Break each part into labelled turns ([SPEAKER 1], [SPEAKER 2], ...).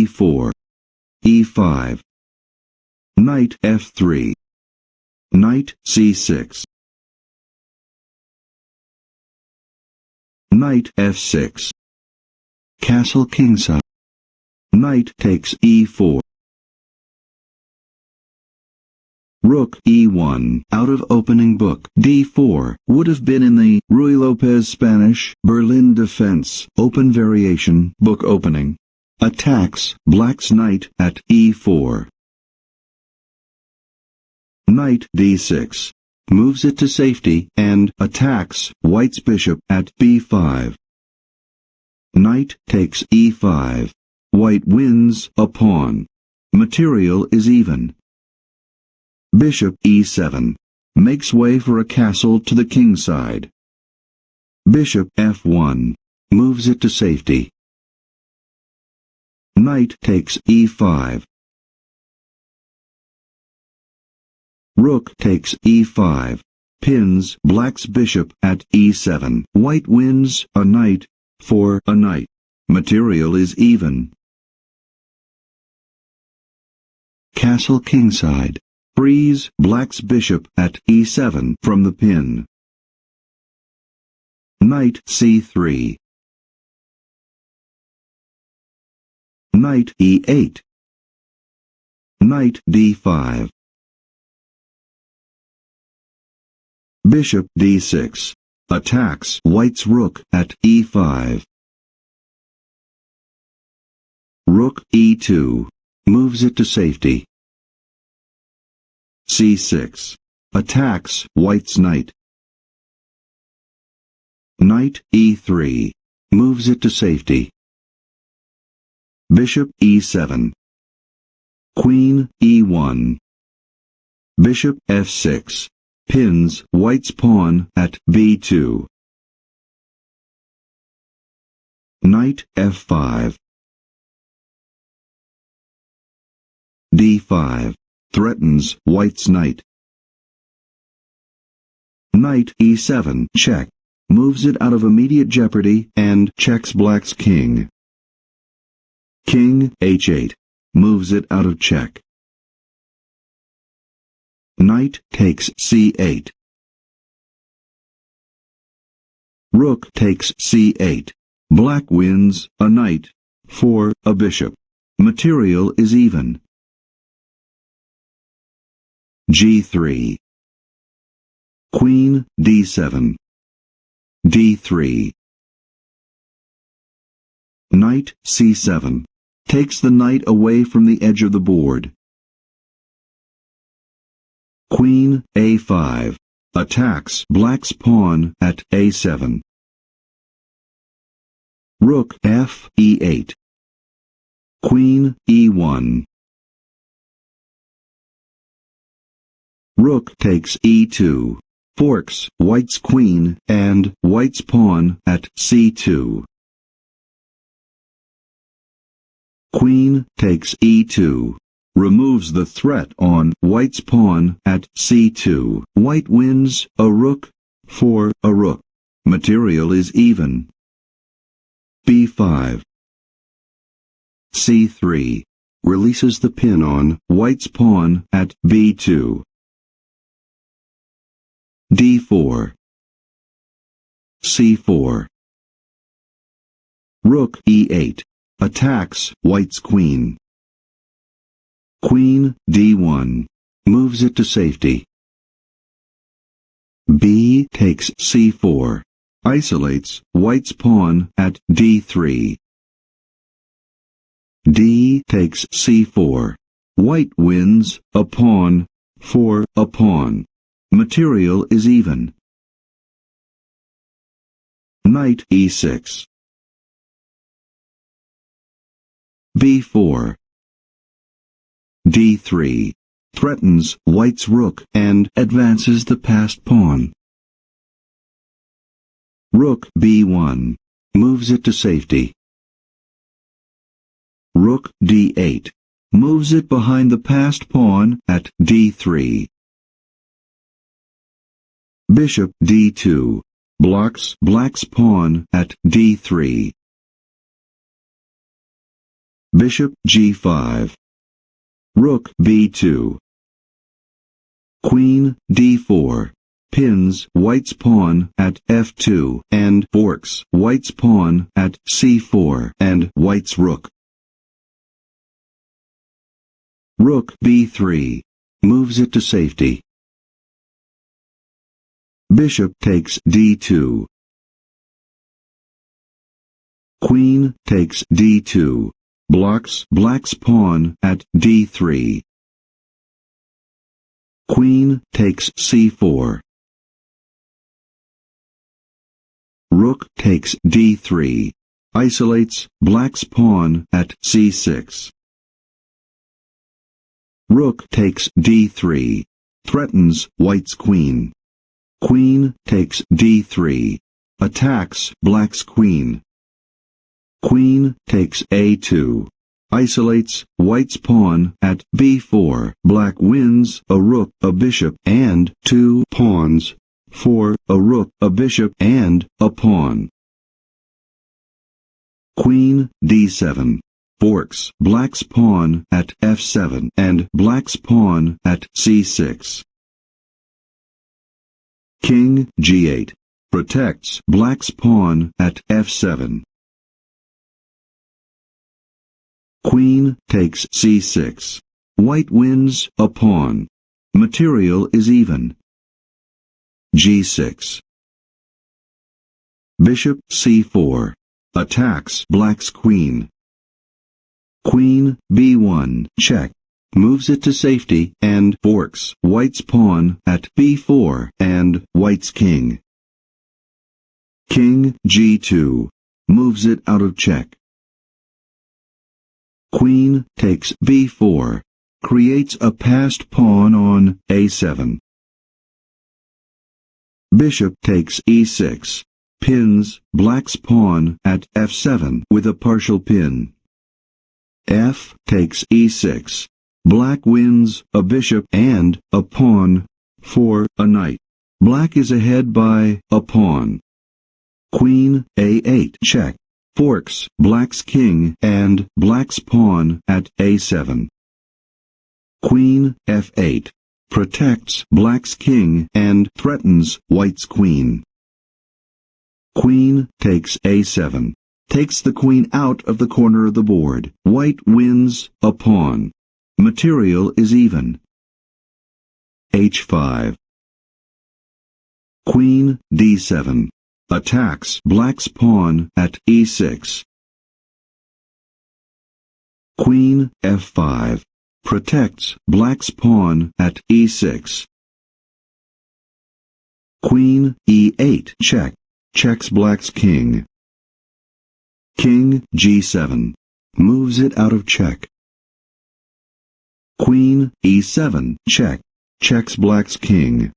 [SPEAKER 1] e4, e5, knight f3, knight c6, knight f6, castle kingside, knight takes e4, rook e1, out of opening book. d4 would have been in the Ruy Lopez Spanish Berlin defense, open variation, book opening. Attacks black's knight at e4. Knight d6, moves it to safety and attacks white's bishop at b5. Knight takes e5. White wins a pawn. Material is even. Bishop e7, makes way for a castle to the king side. Bishop f1, moves it to safety. Knight takes e5. Rook takes e5, pins black's bishop at e7. White wins a knight for a knight. Material is even. Castle kingside, frees black's bishop at e7 from the pin. Knight c3. Knight e8. Knight d5. Bishop d6, attacks white's rook at e5. Rook e2, moves it to safety. c6, attacks white's knight. Knight e3, moves it to safety. Bishop e7. Queen e1. Bishop f6, pins white's pawn at b2. Knight f5. d5, threatens white's knight. Knight e7, check, moves it out of immediate jeopardy and checks black's king. King h8, moves it out of check. Knight takes c8. Rook takes c8. Black wins a knight for a bishop. Material is even. g3. Queen d7. d3. Knight c7. Takes the knight away from the edge of the board. Queen a5. Attacks black's pawn at a7. Rook f e8. Queen e1. Rook takes e2. Forks white's queen and white's pawn at c2. Queen takes e2. Removes the threat on white's pawn at c2. White wins a rook for a rook. Material is even. b5. c3. Releases the pin on white's pawn at b2. d4. c4. Rook e8. Attacks white's queen. Queen d1. Moves it to safety. b takes c4. Isolates white's pawn at d3. d takes c4. White wins a pawn for a pawn. Material is even. Knight e6. b4. d3. Threatens white's rook and advances the passed pawn. Rook b1. Moves it to safety. Rook d8. Moves it behind the passed pawn at d3. Bishop d2. Blocks black's pawn at d3. Bishop G5. Rook B2. Queen D4. Pins White's pawn at F2 and forks White's pawn at C4 and White's rook. Rook B3. Moves it to safety. Bishop takes D2. Queen takes D2. Blocks Black's pawn at D3. Queen takes C4. Rook takes D3. Isolates Black's pawn at C6. Rook takes D3. Threatens White's queen. Queen takes D3. Attacks Black's queen. Queen takes A2. Isolates White's pawn at B4. Black wins a rook, a bishop, and 2 pawns for a rook, a bishop, and a pawn. Queen D7. Forks Black's pawn at F7 and Black's pawn at C6. King G8. Protects Black's pawn at F7. Queen takes C6. White wins a pawn. Material is even. G6. Bishop C4. Attacks Black's queen. Queen B1 check. Moves it to safety and forks White's pawn at B4 and White's king. King G2. Moves it out of check. Queen takes B4. Creates a passed pawn on A7. Bishop takes E6. Pins Black's pawn at F7 with a partial pin. F takes E6. Black wins a bishop and a pawn for a knight. Black is ahead by a pawn. Queen A8 check. Forks Black's king and Black's pawn at A7. Queen F8. Protects Black's king and threatens White's queen. Queen takes A7. Takes the queen out of the corner of the board. White wins a pawn. Material is even. H5. Queen D7. Attacks Black's pawn at E6. Queen F5. Protects Black's pawn at E6. Queen E8 check. Checks Black's king. King G7. Moves it out of check. Queen E7 check. Checks Black's king.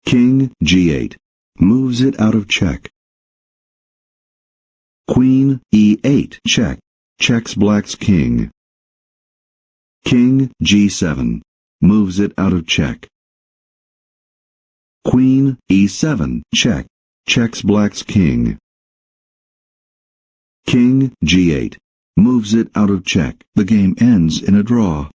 [SPEAKER 1] King G8. Moves it out of check. Queen E8 check. Checks Black's king. King G7. Moves it out of check. Queen E7 check. Checks Black's king. King G8. Moves it out of check. The game ends in a draw.